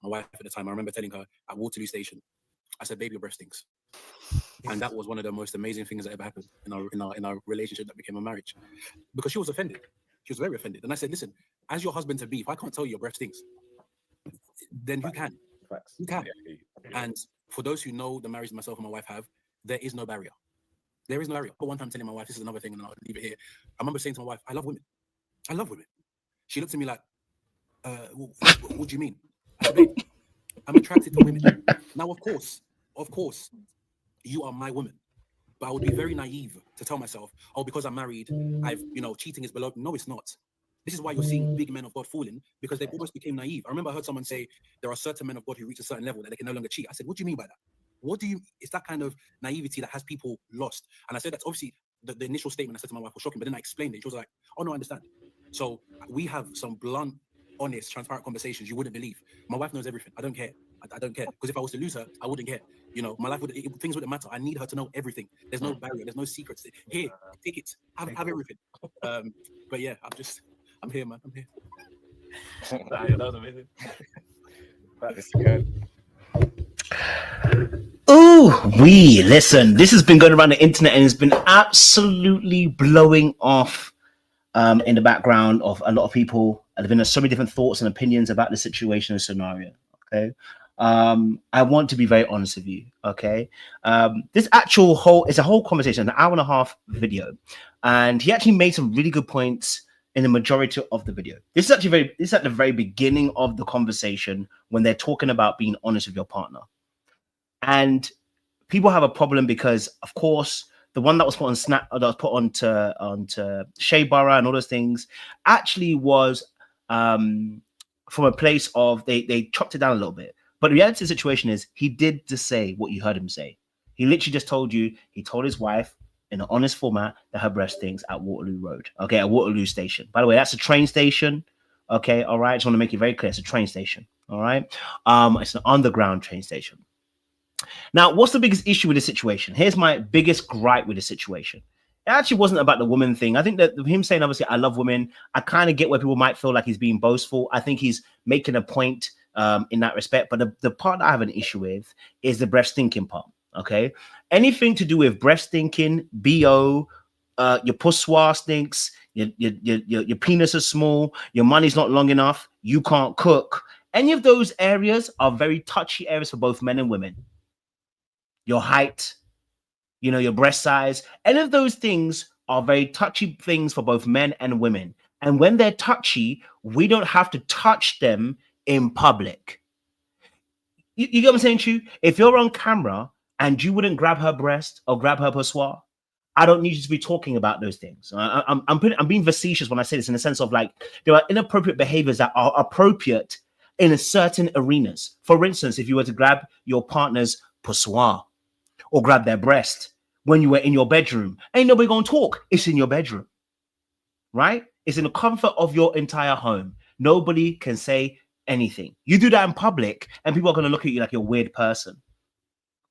my wife at the time, I remember telling her at Waterloo Station, I said, "Baby, your breath stinks." And that was one of the most amazing things that ever happened in our relationship that became a marriage, because she was offended. She was very offended. And I said, "Listen, as your husband to be, if I can't tell you your breath stinks, then who can? Who can?" And for those who know the marriage myself and my wife have, there is no barrier. There is no barrier. But one time telling my wife, this is another thing, and I'll leave it here. I remember saying to my wife, "I love women. I love women." She looked at me like, what do you mean? I said, "Babe, I'm attracted to women." Now, of course, you are my woman. But I would be very naive to tell myself, "Oh, because I'm married, cheating is below." No, it's not. This is why you're seeing big men of God falling, because they almost became naive. I remember I heard someone say there are certain men of God who reach a certain level that they can no longer cheat. I said, "What do you mean by that? It's that kind of naivety that has people lost." And I said that's obviously the initial statement I said to my wife was shocking, but then I explained it. She was like, "Oh no, I understand." So we have some blunt, honest, transparent conversations you wouldn't believe. My wife knows everything. I don't care. I don't care, because if I was to lose her, I wouldn't care. My life things wouldn't matter. I need her to know everything. There's no barrier. There's no secrets. Here, take it. Have everything. But yeah, I'm here, man. I'm here. That was amazing. That is good. Listen, this has been going around the internet and it's been absolutely blowing off in the background of a lot of people. There have been so many different thoughts and opinions about the situation and scenario. Okay. I want to be very honest with you. Okay. This it's a whole conversation, an hour and a half video. And he actually made some really good points in the majority of the video. This is at the very beginning of the conversation when they're talking about being honest with your partner. And people have a problem because, of course, the one that was put on Snap, that was put onto Shea Butter and all those things, actually was from a place of they chopped it down a little bit. But the reality of the situation is he did just say what you heard him say. He literally just told you, he told his wife in an honest format that her breast stinks at Waterloo Road. Okay, at Waterloo Station. By the way, that's a train station. Okay, all right. I just want to make it very clear. It's a train station. All right. It's an underground train station. Now, what's the biggest issue with the situation? Here's my biggest gripe with the situation. It actually wasn't about the woman thing. I think that him saying, obviously, I love women, I kind of get where people might feel like he's being boastful. I think he's making a point in that respect. But the part that I have an issue with is the breath stinking part. Okay. Anything to do with breath stinking, BO, your pussoir stinks, your penis is small, your money's not long enough, you can't cook. Any of those areas are very touchy areas for both men and women. Your height, your breast size, any of those things are very touchy things for both men and women. And when they're touchy, we don't have to touch them in public. You get what I'm saying to you? If you're on camera and you wouldn't grab her breast or grab her pussoir, I don't need you to be talking about those things. I'm being facetious when I say this, in the sense of like there are inappropriate behaviors that are appropriate in certain arenas. For instance, if you were to grab your partner's pussoir or grab their breast when you were in your bedroom, ain't nobody gonna talk. It's in your bedroom, right? It's in the comfort of your entire home. Nobody can say anything. You do that in public and people are gonna look at you like you're a weird person.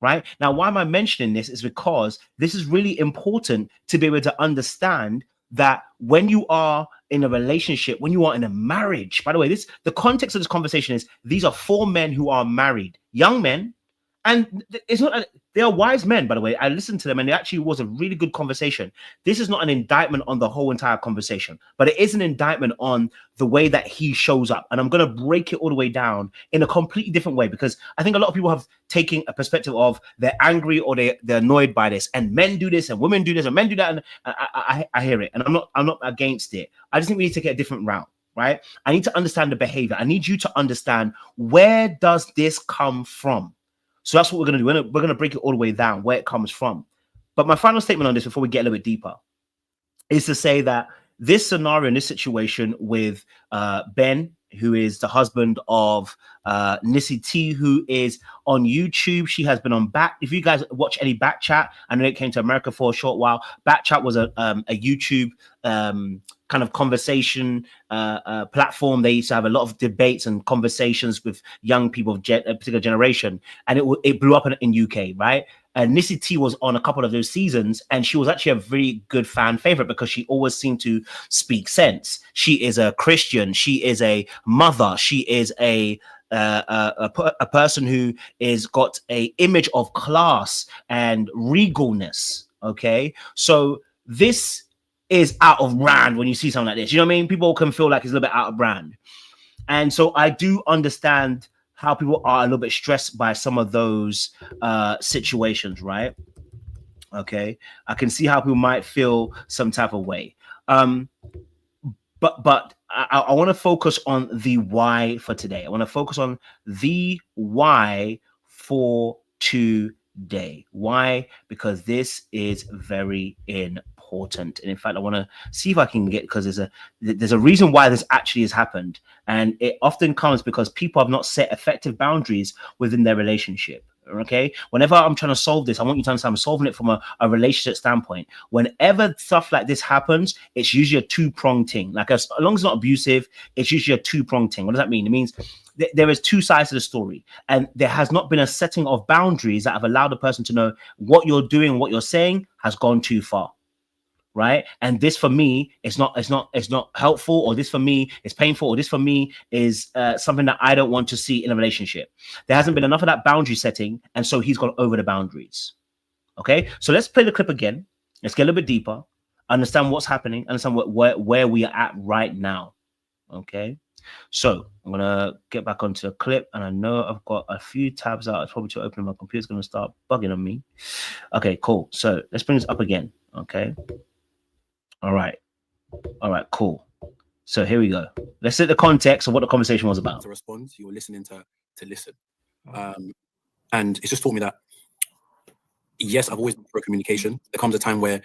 Right? Now, why am I mentioning this is because this is really important to be able to understand that when you are in a relationship, when you are in a marriage, by the way, the context of this conversation is these are 4 men who are married, young men, and it's not, they are wise men, by the way. I listened to them and it actually was a really good conversation. This is not an indictment on the whole entire conversation, but it is an indictment on the way that he shows up. And I'm going to break it all the way down in a completely different way, because I think a lot of people have taken a perspective of they're angry or they're annoyed by this, and men do this and women do this and men do that. And I hear it, and I'm not against it. I just think we need to take a different route, right? I need to understand the behavior. I need you to understand, where does this come from? So that's what we're going to do. We're going to break it all the way down, where it comes from. But my final statement on this, before we get a little bit deeper, is to say that this scenario and this situation with Ben, who is the husband of Nissy T, who is on YouTube. She has been on Back. If you guys watch any Back Chat, I know it came to America for a short while. Back Chat was a YouTube kind of conversation platform. They used to have a lot of debates and conversations with young people of a particular generation, and it blew up in UK, right? And Nissy T was on a couple of those seasons, and she was actually a very good fan favorite because she always seemed to speak sense. She is a Christian. She is a mother. She is a a person who is got a image of class and regalness. Okay, so this is out of brand when you see something like this. You know what I mean? People can feel like it's a little bit out of brand, and so I do understand how people are a little bit stressed by some of those situations, right? Okay, I can see how people might feel some type of way. But I want to focus on the why for today. I want to focus on the why for today. Why? Because this is very important. And in fact, I want to see if I can get, because there's a reason why this actually has happened. And it often comes because people have not set effective boundaries within their relationship. Okay, whenever I'm trying to solve this, I want you to understand I'm solving it from a relationship standpoint. Whenever stuff like this happens, it's usually a two-pronged thing. Like, as long as it's not abusive, it's usually a two-pronged thing. What does that mean? It means there is two sides to the story, and there has not been a setting of boundaries that have allowed the person to know what you're doing, what you're saying has gone too far. Right, and this for me is not helpful, or this for me is painful, or this for me is something that I don't want to see in a relationship. There hasn't been enough of that boundary setting, and so he's gone over the boundaries. Okay, so let's play the clip again. Let's get a little bit deeper, understand what's happening, understand where we are at right now. Okay, so I'm gonna get back onto the clip, and I know I've got a few tabs out. It's probably too open. My computer's gonna start bugging on me. Okay, cool. So let's bring this up again. Okay. All right, cool. So here we go. Let's set the context of what the conversation was about. To respond, you were listening to listen, and it's just taught me that yes, I've always been pro communication. There comes a time where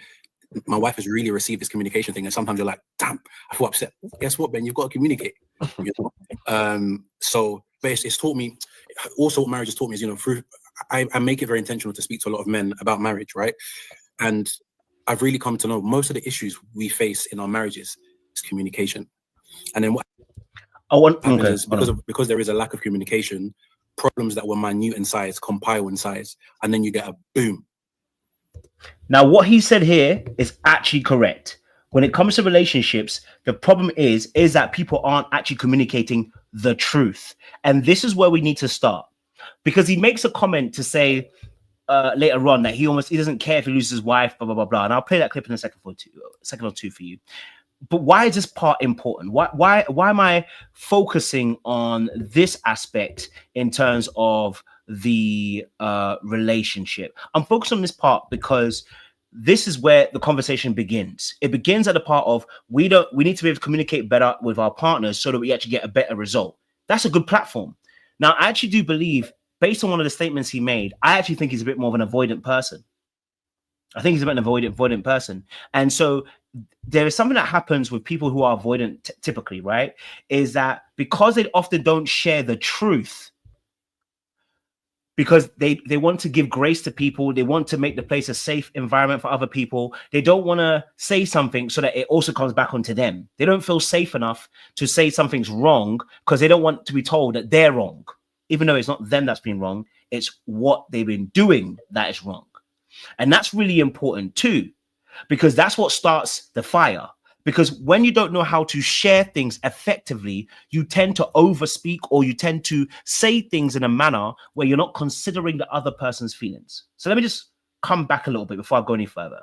my wife has really received this communication thing, and sometimes you're like, damn, I feel upset. Guess what, Ben? You've got to communicate. You know? So, but it's taught me. Also, what marriage has taught me is, you know, through I make it very intentional to speak to a lot of men about marriage, right? And I've really come to know most of the issues we face in our marriages is communication. And then what happens is because there is a lack of communication, problems that were minute in size compile in size, and then you get a boom. Now, what he said here is actually correct. When it comes to relationships, the problem is that people aren't actually communicating the truth. And this is where we need to start. Because he makes a comment to say, later on, that he doesn't care if he loses his wife, blah blah blah blah. And I'll play that clip in a second or two for you. But why is this part important? Why am I focusing on this aspect in terms of the relationship? I'm focused on this part because this is where the conversation begins. It begins at the part of we need to be able to communicate better with our partners so that we actually get a better result. That's a good platform. Now, I actually do believe, based on one of the statements he made, I actually think he's a bit more of an avoidant person. I think he's a bit of an avoidant person. And so there is something that happens with people who are avoidant typically, right? Is that because they often don't share the truth, because they want to give grace to people, they want to make the place a safe environment for other people. They don't want to say something so that it also comes back onto them. They don't feel safe enough to say something's wrong because they don't want to be told that they're wrong. Even though it's not them that's been wrong, it's what they've been doing that is wrong. And that's really important too, because that's what starts the fire. Because when you don't know how to share things effectively, you tend to overspeak, or you tend to say things in a manner where you're not considering the other person's feelings. So let me just come back a little bit before I go any further.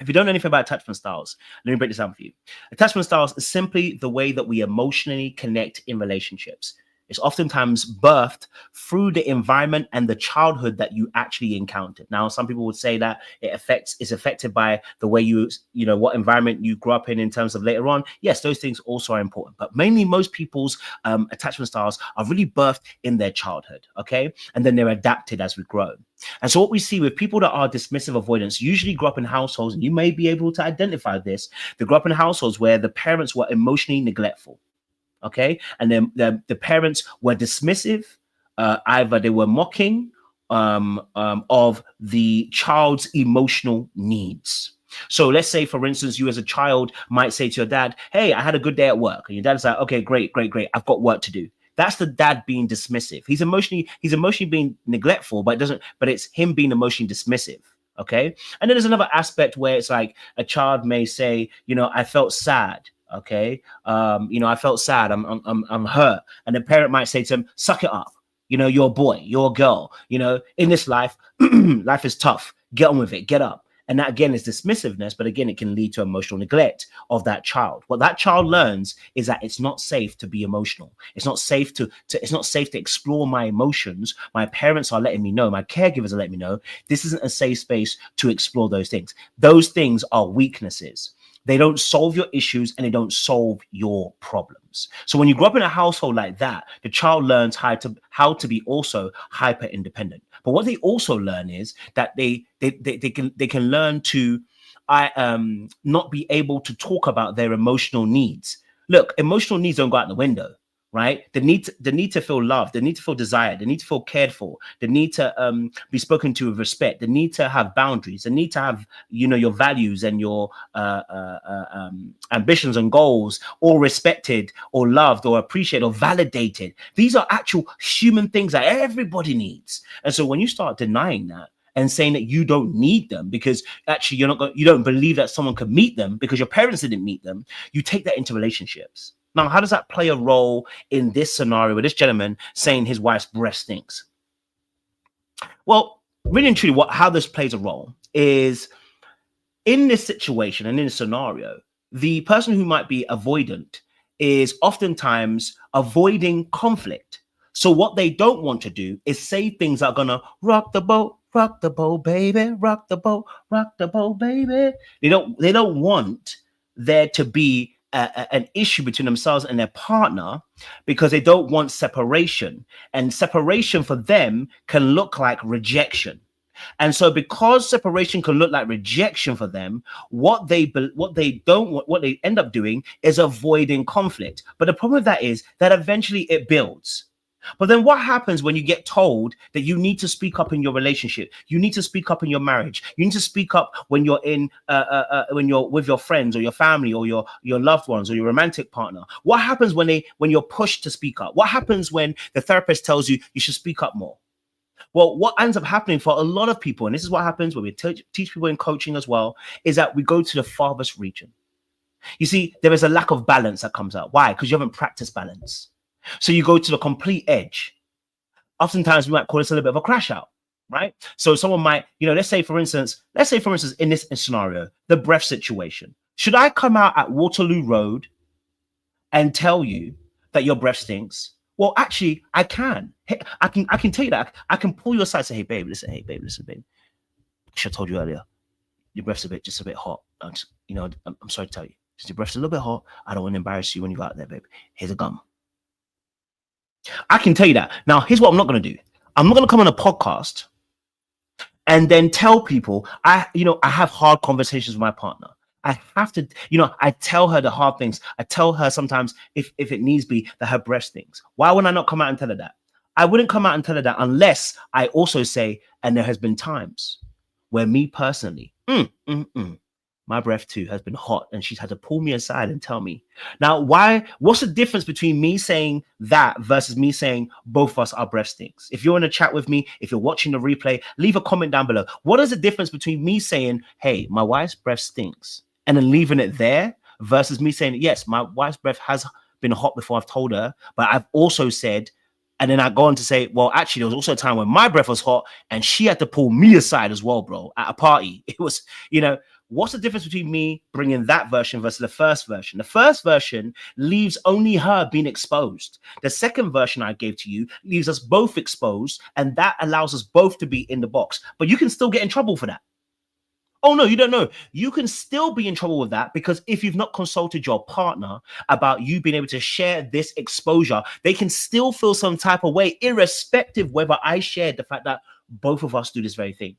If you don't know anything about attachment styles, let me break this down for you. Attachment styles is simply the way that we emotionally connect in relationships. It's oftentimes birthed through the environment and the childhood that you actually encountered. Now, some people would say that it's affected by the way you know, what environment you grew up in terms of later on. Yes, those things also are important, but mainly most people's attachment styles are really birthed in their childhood, okay? And then they're adapted as we grow. And so what we see with people that are dismissive avoidants usually grow up in households, and you may be able to identify this. They grow up in households where the parents were emotionally neglectful. Okay, and then the parents were dismissive, either they were mocking of the child's emotional needs. So let's say, for instance, you as a child might say to your dad, "Hey, I had a good day at work," and your dad's like, "Okay, great. I've got work to do." That's the dad being dismissive. He's emotionally being neglectful, but it's him being emotionally dismissive. Okay, and then there's another aspect where it's like a child may say, "You know, I felt sad." Okay. You know, I felt sad. I'm hurt. And the parent might say to him, suck it up. You know, you're a boy, you're a girl. You know, in this life, life is tough. Get on with it. Get up. And that again is dismissiveness, but again, it can lead to emotional neglect of that child. What that child learns is that it's not safe to be emotional. It's not safe it's not safe to explore my emotions. My parents are letting me know, my caregivers are letting me know, this isn't a safe space to explore those things. Those things are weaknesses. They don't solve your issues and they don't solve your problems. So when you grow up in a household like that, the child learns how to be also hyper independent. But what they also learn is that they can learn to not be able to talk about their emotional needs. Look, emotional needs don't go out the window, right? The need to feel loved, the need to feel desired, the need to feel cared for, the need to be spoken to with respect, the need to have boundaries, the need to have, you know, your values and your ambitions and goals all respected or loved or appreciated or validated. These are actual human things that everybody needs. And so when you start denying that and saying that you don't need them because actually you don't believe that someone could meet them because your parents didn't meet them, you take that into relationships. Now, how does that play a role in this scenario with this gentleman saying his wife's breath stinks? Well, really and truly, how this plays a role is in this situation and in this scenario, the person who might be avoidant is oftentimes avoiding conflict. So what they don't want to do is say things that are going to rock the boat, baby, rock the boat, baby. They don't want there to be an issue between themselves and their partner because they don't want separation. And separation for them can look like rejection. And so because separation can look like rejection for them, what they end up doing is avoiding conflict. But the problem with that is that eventually it builds. But then what happens when you get told that you need to speak up in your relationship? You need to speak up in your marriage. You need to speak up when you're when you're with your friends or your family or your loved ones or your romantic partner. What happens when you're pushed to speak up? What happens when the therapist tells you you should speak up more? Well, what ends up happening for a lot of people, and this is what happens when we teach people in coaching as well, is that we go to the farthest region. You see, there is a lack of balance that comes out. Why? Because you haven't practiced balance. So you go to the complete edge. Oftentimes we might call this a little bit of a crash out, right? So someone might, you know, let's say for instance, in this scenario, the breath situation. Should I come out at Waterloo Road and tell you that your breath stinks? Well, actually, I can. I can tell you that. I can pull you aside and say, hey, babe, listen, babe. I should have told you earlier. Your breath's just a bit hot. I'm sorry to tell you. Since your breath's a little bit hot, I don't want to embarrass you when you go out there, babe. Here's a gum. I can tell you that. Now, here's what I'm not going to do. I'm not going to come on a podcast and then tell people I have hard conversations with my partner. I have to, I tell her the hard things. I tell her sometimes if it needs be that her breast stinks. Why would I not come out and tell her that? I wouldn't come out and tell her that unless I also say, and there has been times where me personally, my breath too has been hot and she's had to pull me aside and tell me. Now, what's the difference between me saying that versus me saying both of us, our breath stinks? If you're in a chat with me, if you're watching the replay, leave a comment down below. What is the difference between me saying, hey, my wife's breath stinks, and then leaving it there versus me saying, yes, my wife's breath has been hot before I've told her, but I've also said, and then I go on to say, well, actually, there was also a time when my breath was hot and she had to pull me aside as well, bro, at a party. It was, what's the difference between me bringing that version versus the first version? The first version leaves only her being exposed. The second version I gave to you leaves us both exposed, and that allows us both to be in the box. But you can still get in trouble for that. Oh, no, you don't know. You can still be in trouble with that because if you've not consulted your partner about you being able to share this exposure, they can still feel some type of way, irrespective whether I shared the fact that both of us do this very thing.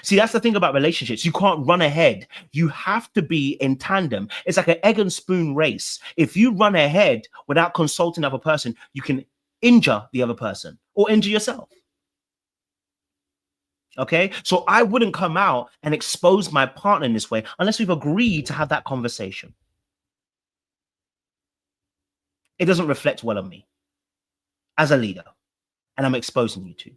See, that's the thing about relationships. You can't run ahead. You have to be in tandem. It's like an egg and spoon race. If you run ahead without consulting the other person, you can injure the other person or injure yourself. Okay, so I wouldn't come out and expose my partner in this way unless we've agreed to have that conversation. It doesn't reflect well on me as a leader, and I'm exposing you to.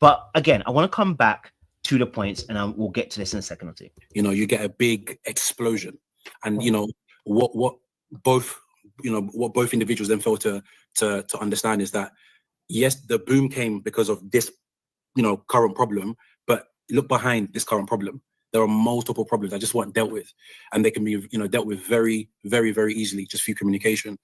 But again, I want to come back to the points, and we'll get to this in a second or two. You get a big explosion, and what both, what both individuals then failed to understand is that, yes, the boom came because of this, current problem, but look behind this current problem. There are multiple problems that just weren't dealt with, and they can be, dealt with very, very, very easily just through communication.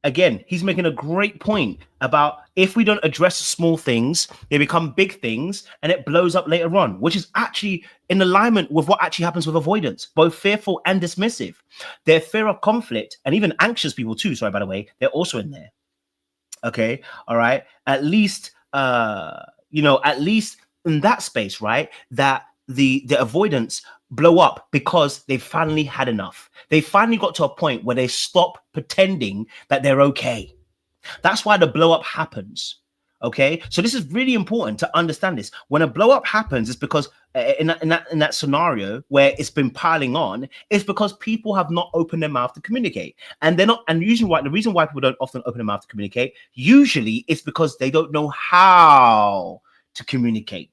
Again, he's making a great point about if we don't address small things, they become big things and it blows up later on, which is actually in alignment with what actually happens with avoidance, both fearful and dismissive. Their fear of conflict, and even anxious people too, sorry, by the way, they're also in there. Okay, all right. At least, at least in that space, right, that the avoidance blow up because they finally had enough. They finally got to a point where they stop pretending that they're okay. That's why the blow up happens. Okay, so this is really important to understand this. When a blow up happens, it's because in that scenario where it's been piling on, it's because people have not opened their mouth to communicate, and they're not. And usually, the reason why people don't often open their mouth to communicate, usually, it's because they don't know how to communicate.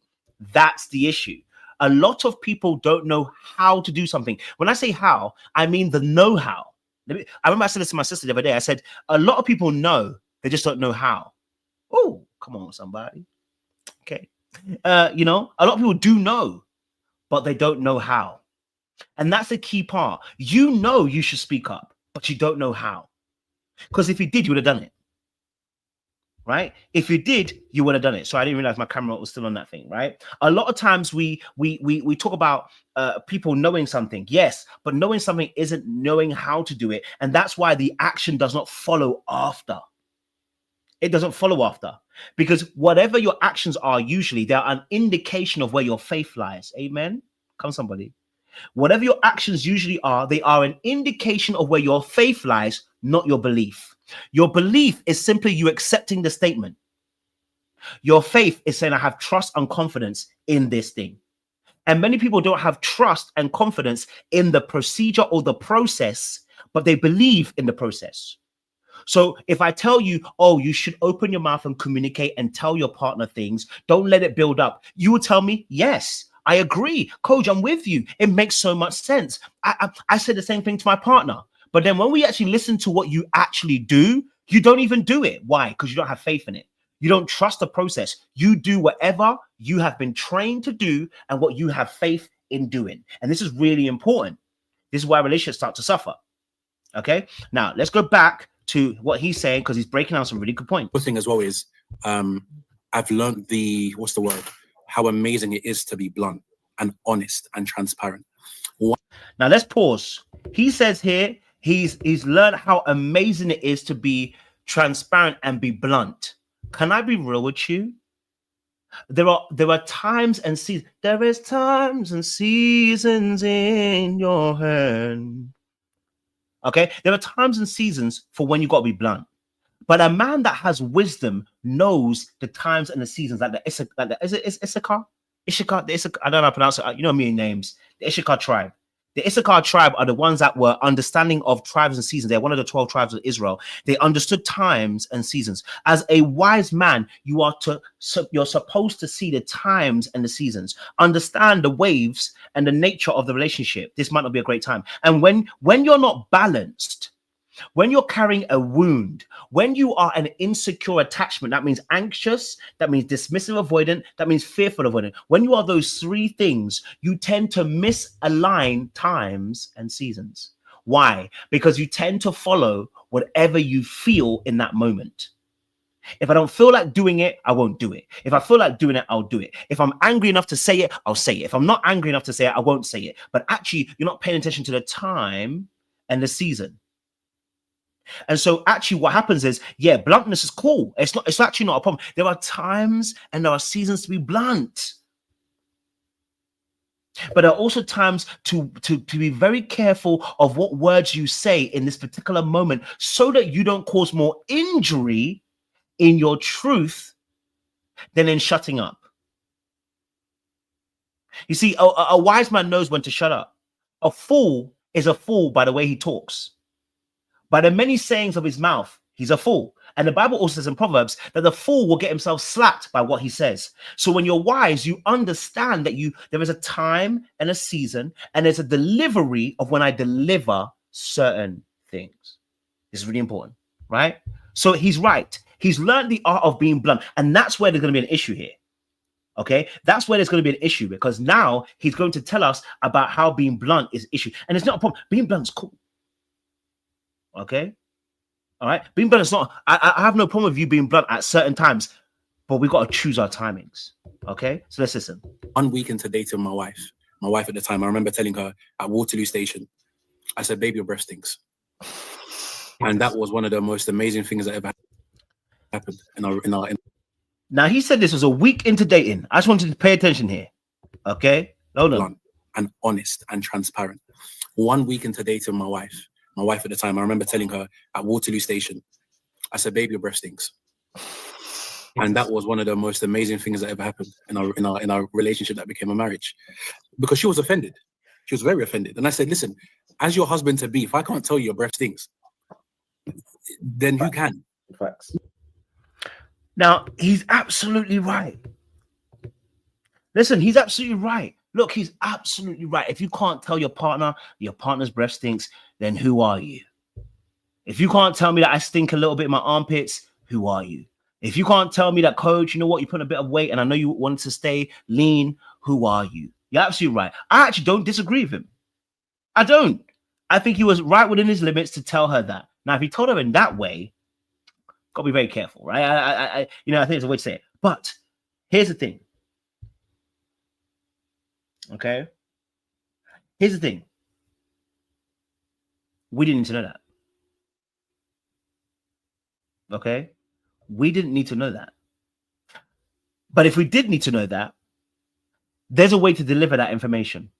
That's the issue. A lot of people don't know how to do something. When I say how, I mean the know-how. I remember I said this to my sister the other day. I said, a lot of people know, they just don't know how. Oh, come on, somebody. Okay. A lot of people do know, but they don't know how. And that's the key part. You know you should speak up, but you don't know how. Because if you did, you would have done it. Right? If you did, you would have done it. So I didn't realize my camera was still on that thing, right? A lot of times we talk about people knowing something, yes, but knowing something isn't knowing how to do it. And that's why the action does not follow after. It doesn't follow after, because whatever your actions are, usually they're an indication of where your faith lies. Amen. Come somebody. Whatever your actions usually are, they are an indication of where your faith lies, not your belief. Your belief is simply you accepting the statement. Your faith is saying, I have trust and confidence in this thing. And many people don't have trust and confidence in the procedure or the process, but they believe in the process. So if I tell you, oh, you should open your mouth and communicate and tell your partner things, don't let it build up, you will tell me, yes, I agree. Coach, I'm with you. It makes so much sense. I said the same thing to my partner. But then when we actually listen to what you actually do, you don't even do it. Why? Because you don't have faith in it. You don't trust the process. You do whatever you have been trained to do and what you have faith in doing. And this is really important. This is why relationships start to suffer. Okay. Now let's go back to what he's saying, because he's breaking down some really good points. The thing as well is I've learned how amazing it is to be blunt and honest and transparent. Now let's pause. He says here, he's learned how amazing it is to be transparent and be blunt. Can I be real with you? There are times and seasons. There is times and seasons in your hand. Okay, there are times and seasons for when you got to be blunt. But a man that has wisdom knows the times and the seasons, like Issachar. I don't know how to pronounce it. You know me names. The Issachar tribe. The Issachar tribe are the ones that were understanding of tribes and seasons. They're one of the 12 tribes of Israel. They understood times and seasons. As a wise man, you're supposed to see the times and the seasons, understand the waves and the nature of the relationship. This might not be a great time. And when you're not balanced, when you're carrying a wound, when you are an insecure attachment, that means anxious, that means dismissive avoidant, that means fearful avoidant. When you are those three things, you tend to misalign times and seasons. Why? Because you tend to follow whatever you feel in that moment. If I don't feel like doing it, I won't do it. If I feel like doing it, I'll do it. If I'm angry enough to say it, I'll say it. If I'm not angry enough to say it, I won't say it. But actually, you're not paying attention to the time and the season. And so actually what happens is, yeah, bluntness is cool. It's actually not a problem. There are times and there are seasons to be blunt. But there are also times to be very careful of what words you say in this particular moment so that you don't cause more injury in your truth than in shutting up. You see, a wise man knows when to shut up. A fool is a fool by the way he talks. By the many sayings of his mouth, he's a fool. And the Bible also says in Proverbs that the fool will get himself slapped by what he says. So when you're wise, you understand that there is a time and a season, and there's a delivery of when I deliver certain things. This is really important, right? So he's right. He's learned the art of being blunt, and that's where there's going to be an issue here. Okay, that's where there's going to be an issue, because now he's going to tell us about how being blunt is an issue, and it's not a problem. Being blunt's cool. Okay, all right. Being blunt is not. I have no problem with you being blunt at certain times, but we got to choose our timings. Okay, so let's listen. 1 week into dating my wife at the time, I remember telling her at Waterloo Station, I said, "Baby, your breath stinks," and that was one of the most amazing things that ever happened in our. Now, he said this was a week into dating. I just wanted to pay attention here. Okay? Hold on. And honest and transparent. 1 week into dating my wife at the time, I remember telling her at Waterloo Station, I said, "Baby, your breath stinks." And that was one of the most amazing things that ever happened in our relationship that became a marriage. Because she was offended. She was very offended. And I said, "Listen, as your husband to be, if I can't tell you your breath stinks, then who can?" Facts. Now, he's absolutely right. Listen, he's absolutely right. Look, he's absolutely right. If you can't tell your partner's breath stinks, then who are you? If you can't tell me that I stink a little bit in my armpits, who are you? If you can't tell me that, coach, you know what, you put a bit of weight and I know you want to stay lean, who are you? You're absolutely right. I actually don't disagree with him. I don't. I think he was right within his limits to tell her that. Now, if he told her in that way, got to be very careful, right? I think there's a way to say it. But here's the thing. Okay? Here's the thing. We didn't need to know that. Okay? We didn't need to know that. But if we did need to know that, there's a way to deliver that information.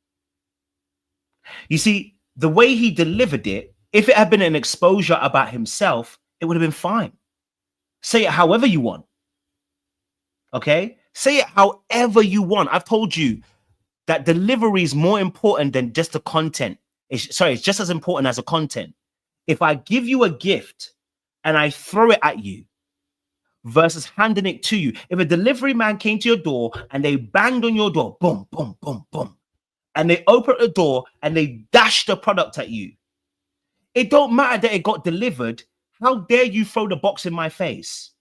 You see, the way he delivered it, if it had been an exposure about himself, it would have been fine. Say it however you want. Okay? Say it however you want. I've told you that delivery is more important than just the content. It's just as important as the content. If I give you a gift and I throw it at you versus handing it to you, if a delivery man came to your door and they banged on your door, boom, boom, boom, boom, and they opened the door and they dashed the product at you, it don't matter that it got delivered. How dare you throw the box in my face?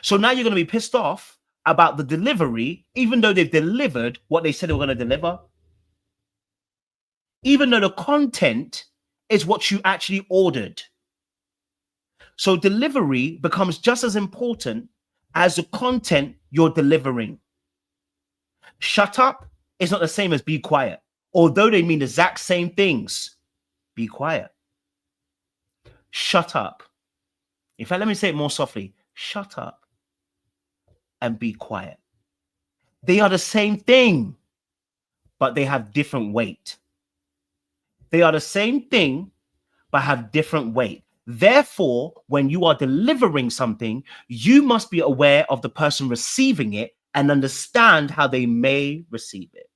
So now you're going to be pissed off about the delivery, even though they've delivered what they said they were going to deliver. Even though the content is what you actually ordered. So delivery becomes just as important as the content you're delivering. Shut up is not the same as be quiet, although they mean the exact same things. Be quiet. Shut up. In fact, let me say it more softly. Shut up and be quiet. They are the same thing, but they have different weight. They are the same thing, but have different weight. Therefore, when you are delivering something, you must be aware of the person receiving it and understand how they may receive it.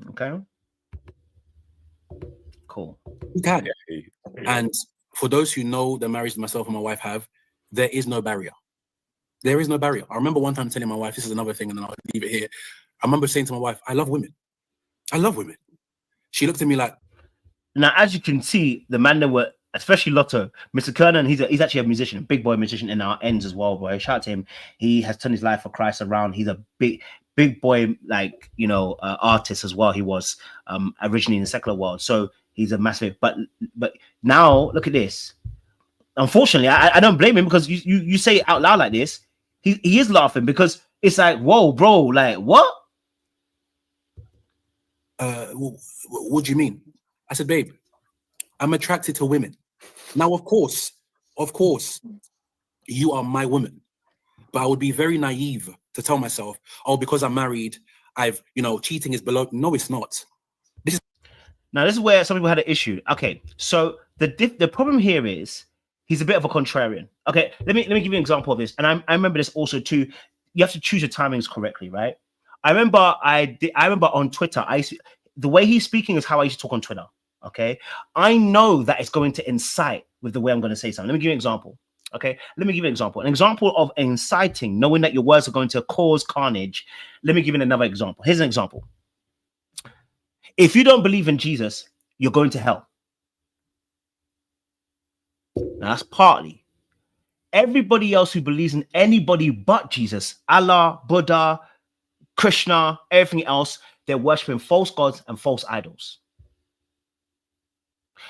Okay. Cool. You can. And for those who know the marriage myself and my wife have, there is no barrier. There is no barrier. I remember one time telling my wife, this is another thing, and then I'll leave it here. I remember saying to my wife, I love women. I love women. She looked at me like... Now, as you can see, the man that were, especially Lotto, Mr. Kernan, he's actually a musician, a big boy musician in our ends as well, boy. Shout out to him. He has turned his life for Christ around. He's a big boy, like, you know, artist as well. He was originally in the secular world. So he's a massive, but now look at this. Unfortunately, I don't blame him, because you say it out loud like this. He is laughing because it's like, whoa, bro, like what? What do you mean? I said, babe, I'm attracted to women. Now, of course, you are my woman. But I would be very naive to tell myself, oh, because I'm married, cheating is below. No, it's not. Now, this is where some people had an issue. Okay, so the problem here is he's a bit of a contrarian. Okay, let me give you an example of this. And I remember this also too. You have to choose your timings correctly, right? I remember on Twitter, the way he's speaking is how I used to talk on Twitter. Okay, I know that it's going to incite with the way I'm going to say something. Let me give you an example. Okay, let me give you an example. An example of inciting, knowing that your words are going to cause carnage. Let me give you another example. Here's an example. If you don't believe in Jesus, you're going to hell. Now, that's partly. Everybody else who believes in anybody but Jesus, Allah, Buddha, Krishna, everything else, they're worshiping false gods and false idols.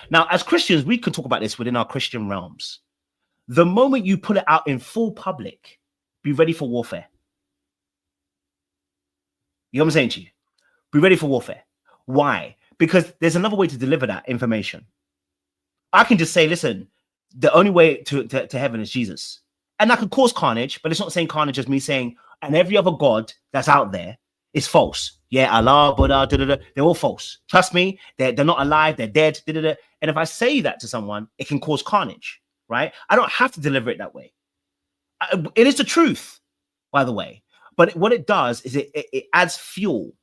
Now, as Christians, we can talk about this within our Christian realms. The moment you put it out in full public, be ready for warfare. You know what I'm saying to you? Be ready for warfare. Why? Because there's another way to deliver that information. I can just say, listen, the only way to heaven is Jesus. And that could cause carnage, but it's not saying carnage as me saying, and every other god that's out there is false. Yeah, Allah, Buddha, they're all false. Trust me, they're not alive, they're dead. And if I say that to someone, it can cause carnage, right? I don't have to deliver it that way. It is the truth, by the way. But what it does is it adds fuel.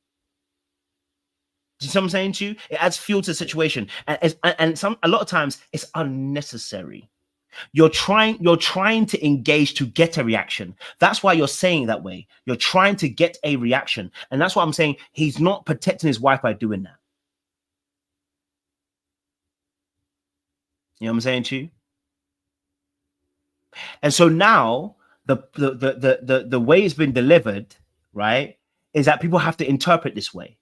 Do you see what I'm saying to you? It adds fuel to the situation. And a lot of times it's unnecessary. You're trying to engage to get a reaction. That's why you're saying that way. You're trying to get a reaction. And that's why I'm saying he's not protecting his wife by doing that. You know what I'm saying to you? And so now the way it's been delivered, right, is that people have to interpret this way.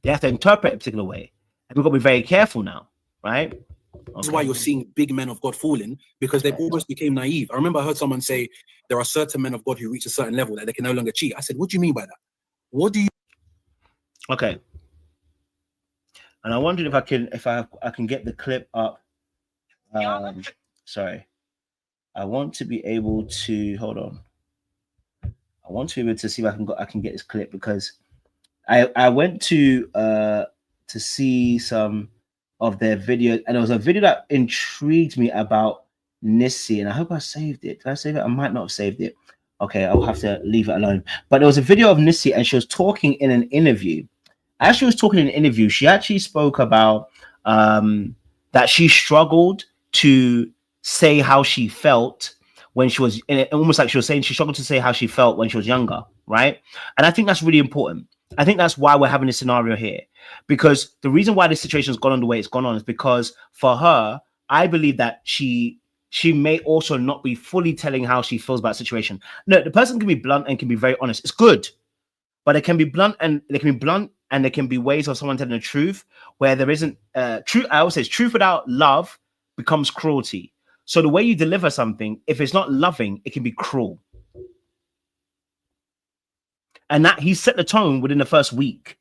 They have to interpret a particular way. And we've got to be very careful now, right? This is why you're seeing big men of God falling, because they've almost became naive. I remember I heard someone say there are certain men of God who reach a certain level that they can no longer cheat. I said, what do you mean by that? What do you... Okay. And I wondered if I can get the clip up. Sorry. I want to be able to, hold on. I want to be able to see if I can get this clip, because I went to see some of their video, and there was a video that intrigued me about Nissy, and I hope I saved it. Did I save it? I might not have saved it. Okay, I'll have to leave it alone. But there was a video of Nissy, and she was talking in an interview. As she was talking in an interview, she actually spoke about that she struggled to say how she felt when she was, almost like she was saying she struggled to say how she felt when she was younger, right? And I think that's really important. I think that's why we're having this scenario here, because the reason why this situation has gone on the way it's gone on is because for her, I believe that she may also not be fully telling how she feels about the situation. No, the person can be blunt and can be very honest. It's good, but it can be blunt, and there can be ways of someone telling the truth where there isn't truth. I always say truth without love becomes cruelty. So the way you deliver something, if it's not loving, it can be cruel. And that he set the tone within the first week.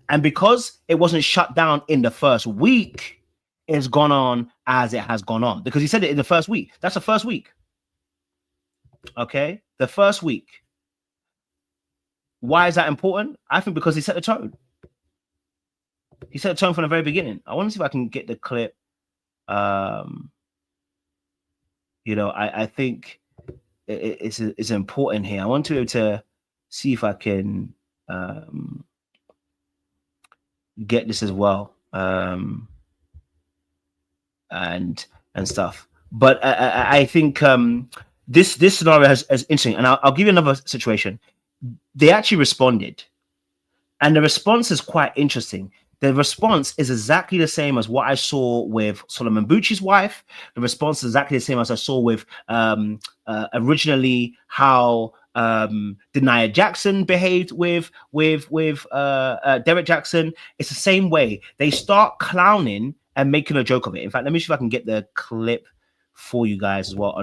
And because it wasn't shut down in the first week, it's gone on as it has gone on. Because he said it in the first week. That's the first week. Okay? The first week. Why is that important? I think because he set the tone. He set the tone from the very beginning. I want to see if I can get the clip. You know, I think it's important here. I want to be able to see if I can get this as well, and stuff. But I think this scenario is interesting, and I'll give you another situation. They actually responded, and the response is quite interesting. The response is exactly the same as what I saw with Solomon Bucci's wife. The response is exactly the same as I saw with originally how Denia Jackson behaved with Derek Jackson. It's the same way. They start clowning and making a joke of it. In fact, let me see if I can get the clip for you guys as well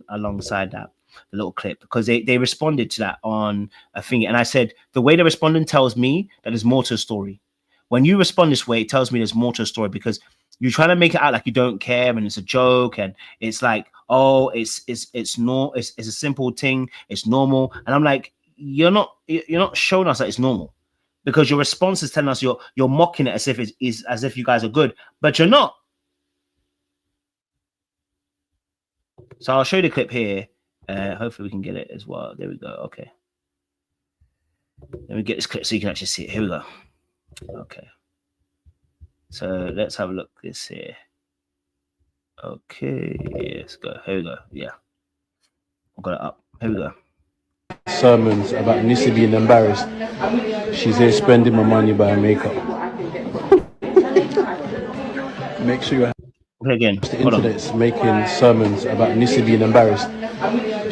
alongside that, the little clip, because they responded to that on a thing. And I said, the way they're responding tells me that there's more to the story. When you respond this way, it tells me there's more to the story, because you're trying to make it out like you don't care and it's a joke, and it's like, oh, it's a simple thing, it's normal. And I'm like, you're not showing us that it's normal, because your response is telling us you're mocking it as if it is as if you guys are good, but you're not. So I'll show you the clip here. Hopefully we can get it as well. There we go. Okay. Let me get this clip so you can actually see it. Here we go. Okay. So let's have a look at this here. Okay, let's go. Here we go. Yeah, I got it up. Here we go. Sermons about Nissy being embarrassed. She's here spending my money buying makeup. Make sure you're Okay, again. the Hold on. internet's making sermons about Nissy being embarrassed.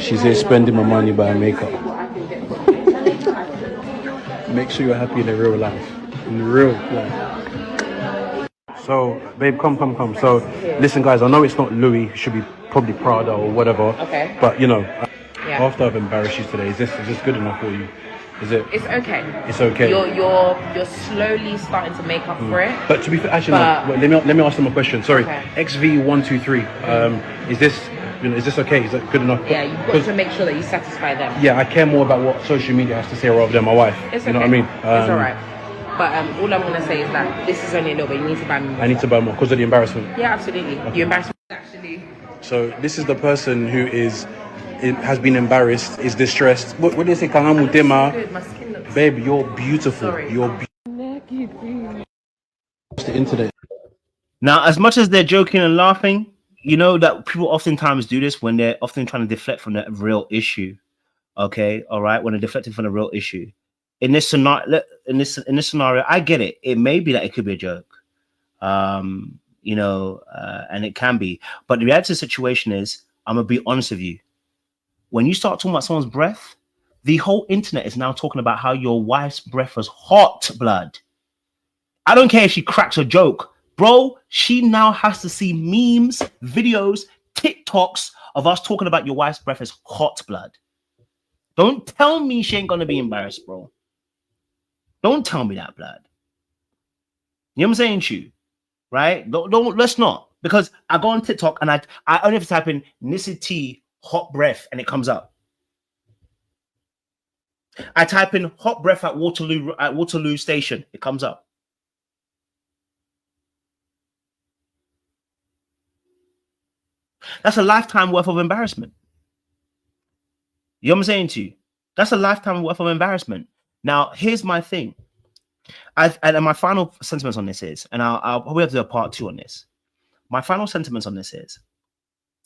She's here spending my money buying makeup. Make sure you're happy in the real life. In real life. So, babe, come. So, listen, guys, I know it's not Louis. It should be probably Prada or whatever. Okay. But, you know, Yeah. after I've embarrassed you today, is this good enough for you? Is it? It's okay. It's okay. You're slowly starting to make up for it. But to be fair, actually, no, wait, let me ask them a question. Sorry, Okay. XV123. Is this okay? Is that good enough? Yeah, you've got to make sure that you satisfy them. Yeah, I care more about what social media has to say rather than my wife. It's you know okay. what I mean? It's alright. But all I'm gonna say is that this is only a little bit. You need to buy me more. I need to buy more because of the embarrassment. Yeah, absolutely. You embarrass me. Actually. So this is the person who has been embarrassed, is distressed. What do they say? Kangamu Dema. Good. My skin looks. Babe, you're beautiful. Sorry. You're the internet. Now, as much as they're joking and laughing, you know that people oftentimes do this when they're often trying to deflect from the real issue. Okay, all right, when they're deflecting from the real issue. In this scenario, I get it. It may be that it could be a joke, you know, and it can be. But the reality of the situation is, I'm gonna be honest with you. When you start talking about someone's breath, the whole internet is now talking about how your wife's breath was hot blood. I don't care if she cracks a joke, bro. She now has to see memes, videos, TikToks of us talking about your wife's breath as hot blood. Don't tell me she ain't gonna be embarrassed, bro. Don't tell me that, blood. You know what I'm saying to you? Right? Don't let's not. Because I go on TikTok and I only have to type in Nissy T hot breath and it comes up. I type in hot breath at Waterloo Station, it comes up. That's a lifetime worth of embarrassment. You know what I'm saying to you? That's a lifetime worth of embarrassment. Now, here's my thing. And my final sentiments on this is, and I'll probably have to do a part 2 on this. My final sentiments on this is,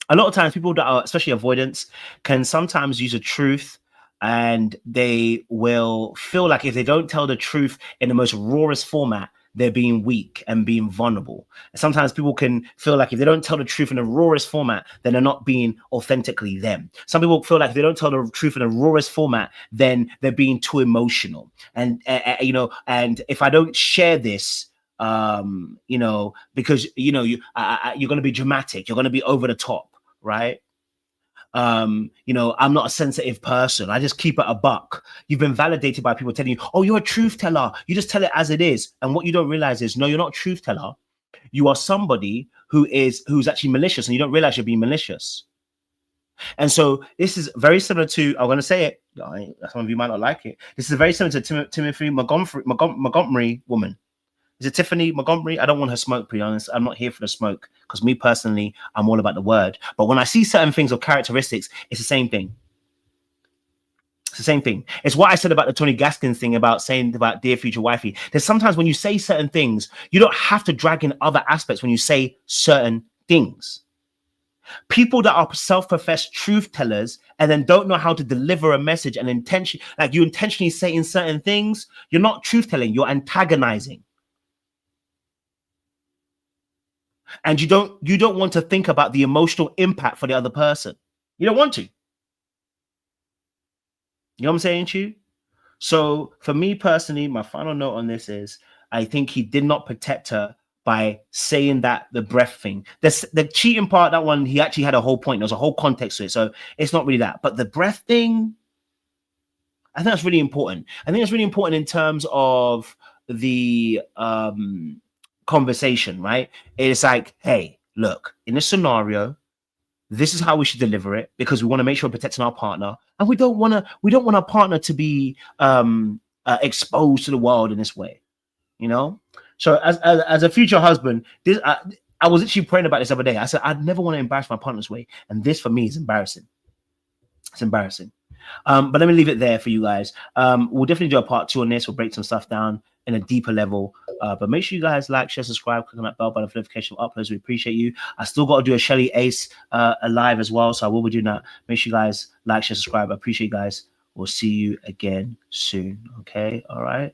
a lot of times people that are, especially avoidants, can sometimes use a truth and they will feel like if they don't tell the truth in the most rawest format, they're being weak and being vulnerable. And sometimes people can feel like if they don't tell the truth in the rawest format, then they're not being authentically them. Some people feel like if they don't tell the truth in the rawest format, then they're being too emotional. And you know, and if I don't share this, you know, because you know you're going to be dramatic, you're going to be over the top, right? You know, I'm not a sensitive person. I just keep it a buck. You've been validated by people telling you, oh, you're a truth teller. You just tell it as it is. And what you don't realize is, no, you're not a truth teller. You are somebody who's actually malicious and you don't realize you're being malicious. And so this is very similar to, I'm going to say it. Some of you might not like it. This is very similar to Timothy Montgomery woman. Is it Tiffany Montgomery? I don't want her smoke, to be honest. I'm not here for the smoke because me personally, I'm all about the word. But when I see certain things or characteristics, it's the same thing. It's the same thing. It's what I said about the Tony Gaskins thing about saying about dear future wifey. There's sometimes when you say certain things, you don't have to drag in other aspects when you say certain things. People that are self-professed truth tellers and then don't know how to deliver a message and you intentionally saying certain things, you're not truth telling, you're antagonizing. And you don't want to think about the emotional impact for the other person. You don't want to. You know what I'm saying to you? So for me personally, my final note on this is, I think he did not protect her by saying that the breath thing. The cheating part, that one, he actually had a whole point. There's a whole context to it. So it's not really that. But the breath thing, I think that's really important. I think it's really important in terms of the conversation, right? It's like, hey, look, in this scenario, this is how we should deliver it because we want to make sure we're protecting our partner, and we don't want our partner to be exposed to the world in this way, you know. So as a future husband, this I was actually praying about this the other day. I said I'd never want to embarrass my partner this way, and this for me is embarrassing. It's embarrassing. But let me leave it there for you guys. We'll definitely do a part 2 on this. We'll break some stuff down in a deeper level. But make sure you guys like, share, subscribe, click on that bell button for notification of uploads. We appreciate you. I still got to do a Shelly Ace live as well, so I will be doing that. Make sure you guys like, share, subscribe. I appreciate you guys. We'll see you again soon. Okay. All right.